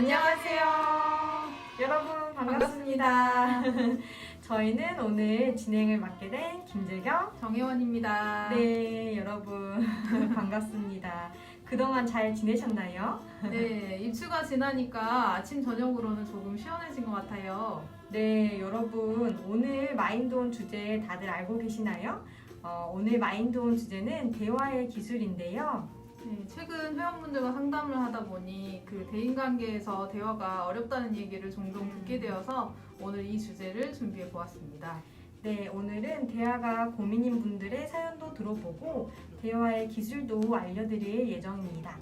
안녕하세요. 여러분 반갑습니다. 저희는 오늘 진행을 맡게 된 김재경, 정혜원입니다. 네, 여러분 반갑습니다. 그동안 잘 지내셨나요? 네, 입추가 지나니까 아침 저녁으로는 조금 시원해진 것 같아요. 네, 여러분 오늘 마인드온 주제 다들 알고 계시나요? 오늘 마인드온 주제는 대화의 기술인데요. 네, 최근 회원분들과 상담을 하다 보니 그 대인관계에서 대화가 어렵다는 얘기를 종종 듣게 되어서 오늘 이 주제를 준비해 보았습니다. 네, 오늘은 대화가 고민인 분들의 사연도 들어보고 대화의 기술도 알려드릴 예정입니다.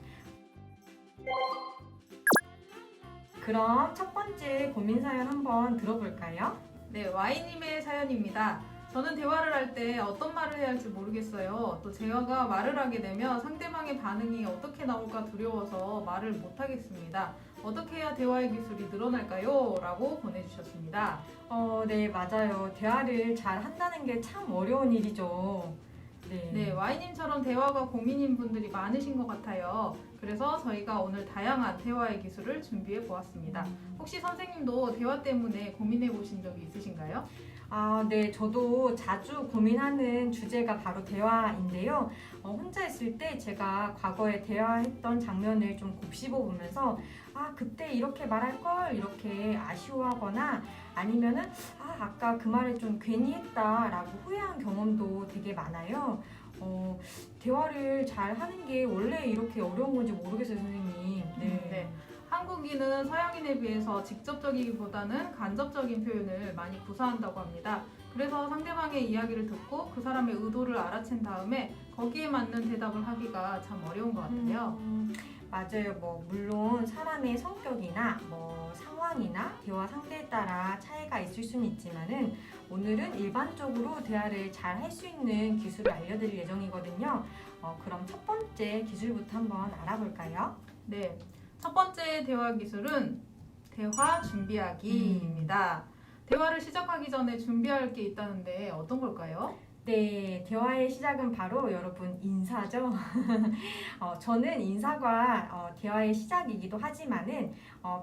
그럼 첫 번째 고민 사연 한번 들어볼까요? 네, Y님의 사연입니다. 저는 대화를 할 때 어떤 말을 해야 할지 모르겠어요. 또 제가 말을 하게 되면 상대방의 반응이 어떻게 나올까 두려워서 말을 못하겠습니다. 어떻게 해야 대화의 기술이 늘어날까요? 라고 보내주셨습니다. 네, 맞아요. 대화를 잘 한다는 게 참 어려운 일이죠. 네, Y님처럼 대화가 고민인 분들이 많으신 것 같아요. 그래서 저희가 오늘 다양한 대화의 기술을 준비해 보았습니다. 혹시 선생님도 대화 때문에 고민해 보신 적이 있으신가요? 네, 저도 자주 고민하는 주제가 바로 대화인데요. 혼자 있을 때 제가 과거에 대화했던 장면을 좀 곱씹어 보면서 그때 이렇게 말할 걸 이렇게 아쉬워하거나 아니면은 아까 그 말을 좀 괜히 했다라고 후회한 경험도 되게 많아요. 대화를 잘 하는 게 원래 이렇게 어려운 건지 모르겠어요, 선생님. 네. 한국인은 서양인에 비해서 직접적이기보다는 간접적인 표현을 많이 구사한다고 합니다. 그래서 상대방의 이야기를 듣고 그 사람의 의도를 알아챈 다음에 거기에 맞는 대답을 하기가 참 어려운 것 같아요. 맞아요. 물론 사람의 성격이나 상황이나 대화 상대에 따라 차이가 있을 수는 있지만은 오늘은 일반적으로 대화를 잘 할 수 있는 기술을 알려드릴 예정이거든요. 그럼 첫 번째 기술부터 한번 알아볼까요? 네. 첫 번째 대화 기술은 대화 준비하기입니다. 대화를 시작하기 전에 준비할 게 있다는데 어떤 걸까요? 네, 대화의 시작은 바로 여러분 인사죠. 저는 인사가 대화의 시작이기도 하지만은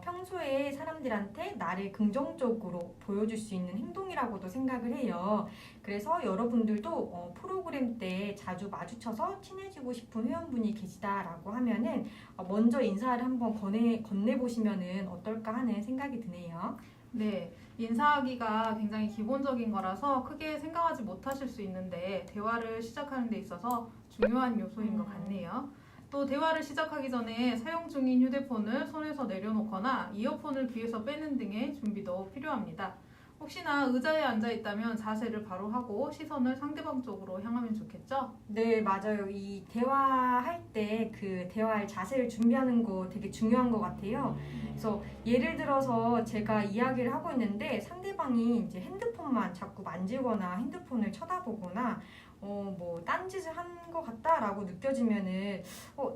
평소에 사람들한테 나를 긍정적으로 보여줄 수 있는 행동이라고도 생각을 해요. 그래서 여러분들도 프로그램 때 자주 마주쳐서 친해지고 싶은 회원분이 계시다라고 하면은 먼저 인사를 한번 건네보시면은 어떨까 하는 생각이 드네요. 네, 인사하기가 굉장히 기본적인 거라서 크게 생각하지 못하실 수 있는데 대화를 시작하는 데 있어서 중요한 요소인 것 같네요. 또 대화를 시작하기 전에 사용 중인 휴대폰을 손에서 내려놓거나 이어폰을 귀에서 빼는 등의 준비도 필요합니다. 혹시나 의자에 앉아 있다면 자세를 바로 하고 시선을 상대방 쪽으로 향하면 좋겠죠? 네, 맞아요. 이 대화할 때 그 대화할 자세를 준비하는 거 되게 중요한 것 같아요. 그래서 예를 들어서 제가 이야기를 하고 있는데 상대방이 이제 핸드폰만 자꾸 만지거나 핸드폰을 쳐다보거나 딴짓을 한 것 같다라고 느껴지면은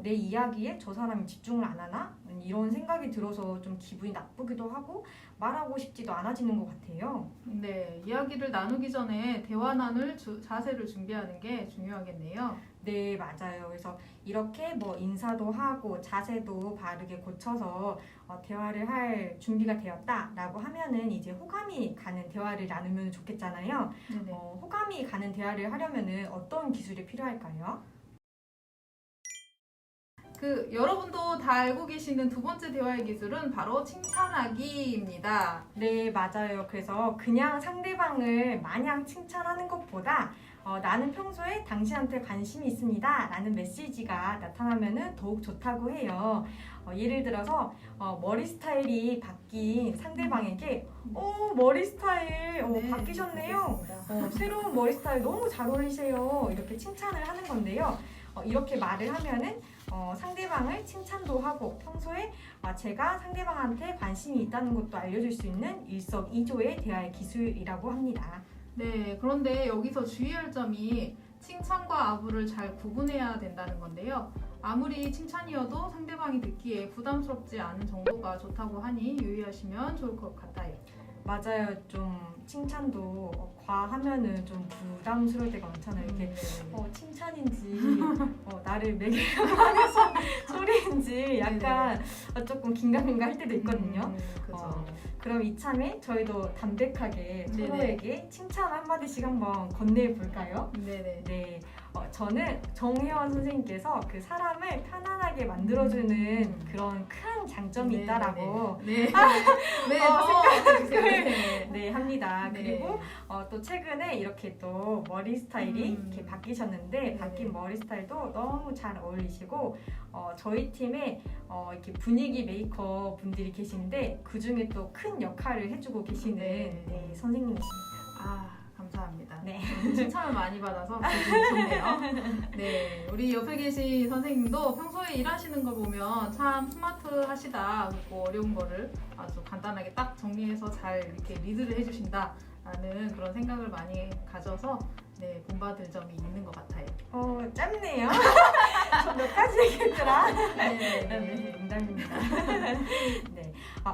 내 이야기에 저 사람이 집중을 안 하나? 이런 생각이 들어서 좀 기분이 나쁘기도 하고 말하고 싶지도 않아지는 것 같아요. 네, 이야기를 나누기 전에 대화 나눌 자세를 준비하는 게 중요하겠네요. 네, 맞아요. 그래서 이렇게 인사도 하고 자세도 바르게 고쳐서 대화를 할 준비가 되었다라고 하면은 이제 호감이 가는 대화를 나누면 좋겠잖아요. 네네. 호감이 가는 대화를 하려면은 어떤 기술이 필요할까요? 여러분도 다 알고 계시는 두 번째 대화의 기술은 바로 칭찬하기입니다. 네, 맞아요. 그래서 그냥 상대방을 마냥 칭찬하는 것보다 나는 평소에 당신한테 관심이 있습니다 라는 메시지가 나타나면 더욱 좋다고 해요. 예를 들어서 머리 스타일이 바뀐 상대방에게 머리 스타일 바뀌셨네요. 새로운 머리 스타일 너무 잘 어울리세요. 이렇게 칭찬을 하는 건데요. 이렇게 말을 하면은 상대방을 칭찬도 하고 평소에 제가 상대방한테 관심이 있다는 것도 알려줄 수 있는 일석이조의 대화의 기술이라고 합니다. 네, 그런데 여기서 주의할 점이 칭찬과 아부를 잘 구분해야 된다는 건데요. 아무리 칭찬이어도 상대방이 듣기에 부담스럽지 않은 정도가 좋다고 하니 유의하시면 좋을 것 같아요. 맞아요. 좀 칭찬도 과하면은 좀 부담스러울 때가 많잖아요. 이게 칭찬인지 나를 매기려고 하는 소리인지 약간 조금 긴가민가 할 때도 있거든요. 그죠. 그럼 이참에 저희도 담백하게 네네. 서로에게 칭찬 한마디씩 한번 건네볼까요? 네네. 네, 저는 정혜원 선생님께서 그 사람을 편안하게 만들어주는 그런 큰 장점이 네, 있다라고 네. 네, 더 주세요. 네, 합니다. 네. 그리고 또 최근에 이렇게 또 머리 스타일이 이렇게 바뀌셨는데 바뀐 머리 스타일도 너무 잘 어울리시고 저희 팀에 이렇게 분위기 메이커 분들이 계신데 그 중에 또 큰 역할을 해주고 계시는 네. 선생님이십니다. 아, 감사합니다. 네. 칭찬을 많이 받아서 기분이 좋네요. 네, 우리 옆에 계신 선생님도 평소에 일하시는 걸 보면 참 스마트하시다. 그리고 어려운 거를 아주 간단하게 딱 정리해서 잘 이렇게 리드를 해주신다라는 그런 생각을 많이 가져서 네, 본받을 점이 있는 것 같아요. 짧네요. 저 몇 가지 얘기했더라. 네, 농담입니다. 네.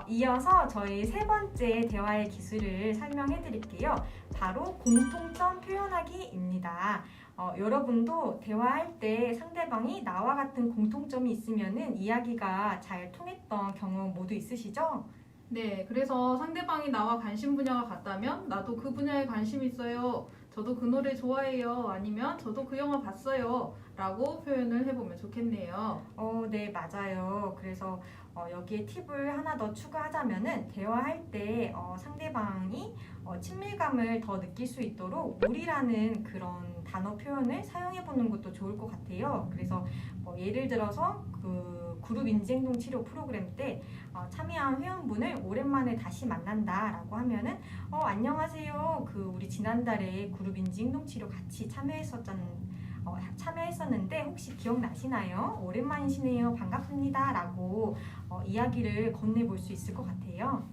이어서 저희 세 번째 대화의 기술을 설명해 드릴게요. 바로 공통점 표현하기입니다. 여러분도 대화할 때 상대방이 나와 같은 공통점이 있으면은 이야기가 잘 통했던 경험 모두 있으시죠? 네, 그래서 상대방이 나와 관심 분야가 같다면 나도 그 분야에 관심 있어요. 저도 그 노래 좋아해요. 아니면 저도 그 영화 봤어요. 라고 표현을 해보면 좋겠네요. 네, 맞아요. 그래서 여기에 팁을 하나 더 추가하자면은 대화할 때 상대방이 친밀감을 더 느낄 수 있도록 우리라는 그런 단어 표현을 사용해 보는 것도 좋을 것 같아요. 그래서 예를 들어서 그 그룹 인지행동 치료 프로그램 때 참여한 회원분을 오랜만에 다시 만난다라고 하면은 안녕하세요. 그 우리 지난달에 그룹 인지행동 치료 같이 참여했었는데 혹시 기억나시나요? 오랜만이시네요. 반갑습니다. 라고 이야기를 건네볼 수 있을 것 같아요.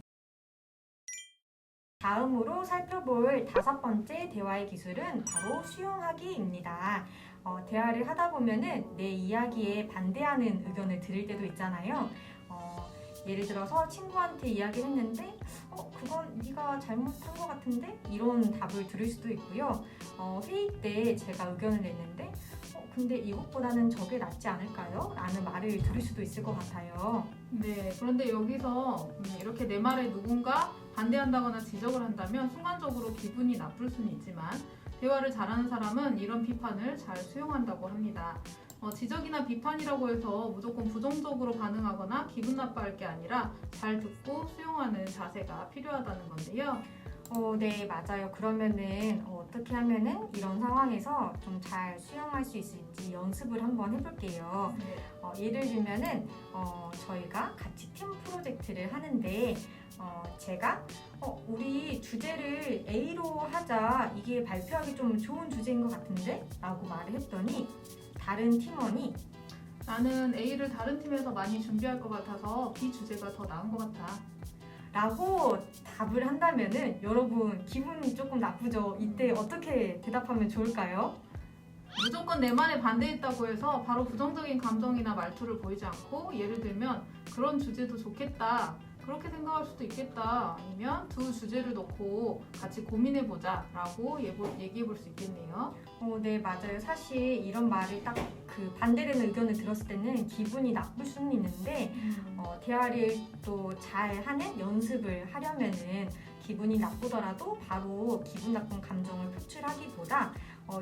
다음으로 살펴볼 5번째 대화의 기술은 바로 수용하기입니다. 대화를 하다 보면은 내 이야기에 반대하는 의견을 들을 때도 있잖아요. 예를 들어서 친구한테 이야기를 했는데 그건 네가 잘못한 것 같은데? 이런 답을 들을 수도 있고요. 회의 때 제가 의견을 냈는데 근데 이것보다는 저게 낫지 않을까요? 라는 말을 들을 수도 있을 것 같아요. 네, 그런데 여기서 이렇게 내 말에 누군가 반대한다거나 지적을 한다면 순간적으로 기분이 나쁠 수는 있지만 대화를 잘하는 사람은 이런 비판을 잘 수용한다고 합니다. 지적이나 비판이라고 해서 무조건 부정적으로 반응하거나 기분 나빠할 게 아니라 잘 듣고 수용하는 자세가 필요하다는 건데요. 네, 맞아요. 그러면은 어떻게 하면은 이런 상황에서 좀 잘 수용할 수 있을지 연습을 한번 해볼게요. 네. 예를 들면은 저희가 같이 팀 프로젝트를 하는데 제가 우리 주제를 A로 하자. 이게 발표하기 좀 좋은 주제인 것 같은데? 라고 말을 했더니 다른 팀원이 나는 A를 다른 팀에서 많이 준비할 것 같아서 B 주제가 더 나은 것 같아. 라고 답을 한다면은 여러분 기분이 조금 나쁘죠? 이때 어떻게 대답하면 좋을까요? 무조건 내 말에 반대했다고 해서 바로 부정적인 감정이나 말투를 보이지 않고 예를 들면 그런 주제도 좋겠다. 그렇게 생각할 수도 있겠다. 아니면 두 주제를 놓고 같이 고민해보자 라고 얘기해 볼 수 있겠네요. 네, 맞아요. 사실 이런 말을 딱 그 반대되는 의견을 들었을 때는 기분이 나쁠 수는 있는데 대화를 또 잘하는 연습을 하려면은 기분이 나쁘더라도 바로 기분 나쁜 감정을 표출하기보다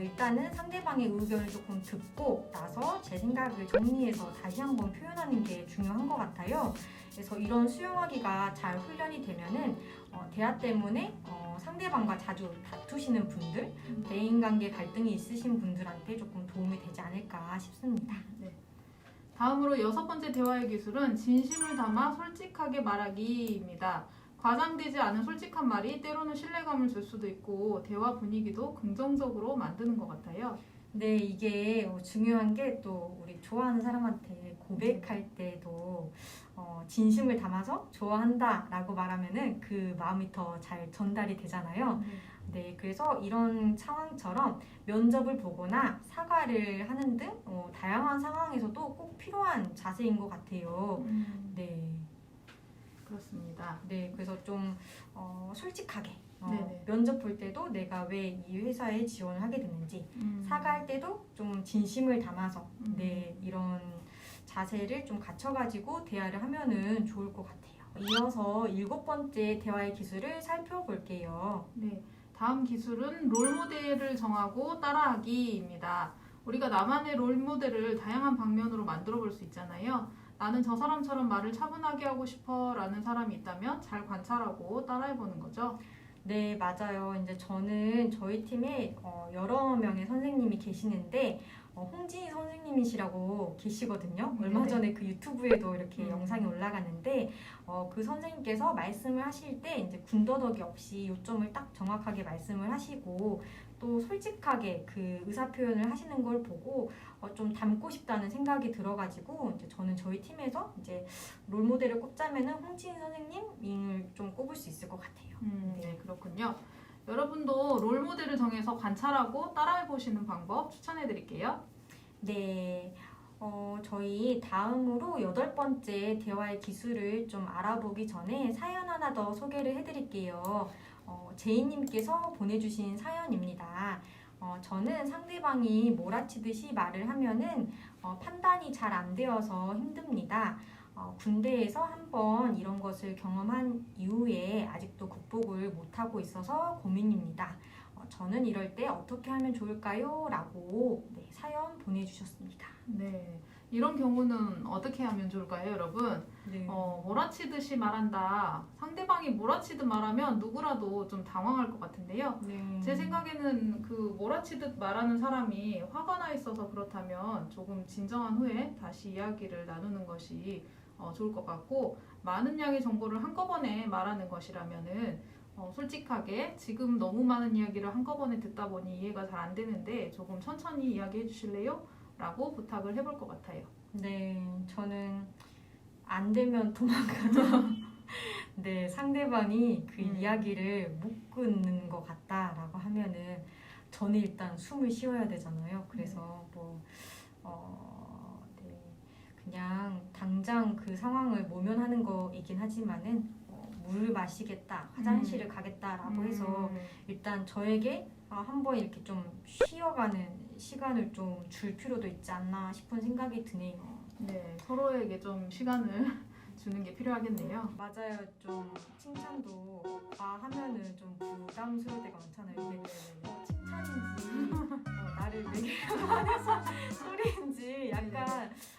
일단은 상대방의 의견을 조금 듣고 나서 제 생각을 정리해서 다시 한번 표현하는 게 중요한 것 같아요. 그래서 이런 수용하기가 잘 훈련이 되면은 대화 때문에 상대방과 자주 다투시는 분들, 대인관계 갈등이 있으신 분들한테 조금 도움이 되지 않을까 싶습니다. 다음으로 6번째 대화의 기술은 진심을 담아 솔직하게 말하기입니다. 과장되지 않은 솔직한 말이 때로는 신뢰감을 줄 수도 있고 대화 분위기도 긍정적으로 만드는 것 같아요. 네, 이게 중요한 게 또 우리 좋아하는 사람한테 고백할 때도 진심을 담아서 좋아한다 라고 말하면은 그 마음이 더 잘 전달이 되잖아요. 네, 그래서 이런 상황처럼 면접을 보거나 사과를 하는 등 다양한 상황에서도 꼭 필요한 자세인 것 같아요. 네, 그렇습니다. 네, 그래서 좀 솔직하게 네네. 면접 볼 때도 내가 왜 이 회사에 지원을 하게 됐는지 사과할 때도 좀 진심을 담아서 네, 이런 자세를 좀 갖춰가지고 대화를 하면은 좋을 것 같아요. 이어서 7번째 대화의 기술을 살펴볼게요. 네, 다음 기술은 롤모델을 정하고 따라하기입니다. 우리가 나만의 롤모델을 다양한 방면으로 만들어 볼 수 있잖아요. 나는 저 사람처럼 말을 차분하게 하고 싶어 라는 사람이 있다면 잘 관찰하고 따라해 보는 거죠. 네, 맞아요. 이제 저는 저희 팀에 여러 명의 선생님이 계시는데 홍진희 선생님이시라고 계시거든요. 얼마 네네. 전에 그 유튜브에도 이렇게 음. 영상이 올라갔는데 그 선생님께서 말씀을 하실 때 이제 군더더기 없이 요점을 딱 정확하게 말씀을 하시고 또 솔직하게 그 의사 표현을 하시는 걸 보고 좀 닮고 싶다는 생각이 들어가지고 이제 저는 저희 팀에서 이제 롤 모델을 꼽자면은 홍진희 선생님을 좀 꼽을 수 있을 것 같아요. 네, 그렇군요. 여러분도 롤모델을 정해서 관찰하고 따라해 보시는 방법 추천해 드릴게요. 네, 저희 다음으로 8번째 대화의 기술을 좀 알아보기 전에 사연 하나 더 소개를 해드릴게요. 제이님께서 보내주신 사연입니다. 저는 상대방이 몰아치듯이 말을 하면은 판단이 잘 안 되어서 힘듭니다. 군대에서 한번 이런 것을 경험한 이후에 아직도 극복을 못하고 있어서 고민입니다. 저는 이럴 때 어떻게 하면 좋을까요? 라고 네, 사연 보내주셨습니다. 네, 이런 경우는 어떻게 하면 좋을까요, 여러분? 네. 몰아치듯이 말한다. 상대방이 몰아치듯 말하면 누구라도 좀 당황할 것 같은데요. 네. 제 생각에는 그 몰아치듯 말하는 사람이 화가 나 있어서 그렇다면 조금 진정한 후에 다시 이야기를 나누는 것이 좋을 것 같고, 많은 양의 정보를 한꺼번에 말하는 것이라면은 솔직하게 지금 너무 많은 이야기를 한꺼번에 듣다 보니 이해가 잘 안 되는데 조금 천천히 이야기해 주실래요? 라고 부탁을 해볼 것 같아요. 네, 저는 안 되면 도망가죠. 네, 상대방이 그 이야기를 못 끊는 것 같다라고 하면은 저는 일단 숨을 쉬어야 되잖아요. 그래서 네, 그냥 당장 그 상황을 모면하는 거이긴 하지만은 물을 마시겠다, 화장실을 가겠다라고 해서 일단 저에게 한번 이렇게 좀 쉬어가는 시간을 좀 줄 필요도 있지 않나 싶은 생각이 드네요. 네, 서로에게 좀 시간을 주는 게 필요하겠네요. 맞아요. 좀 칭찬도 과하면은 좀 부담스러울 때가 많잖아요. 이게 칭찬인지 나를 매기려고 하는 소리인지 약간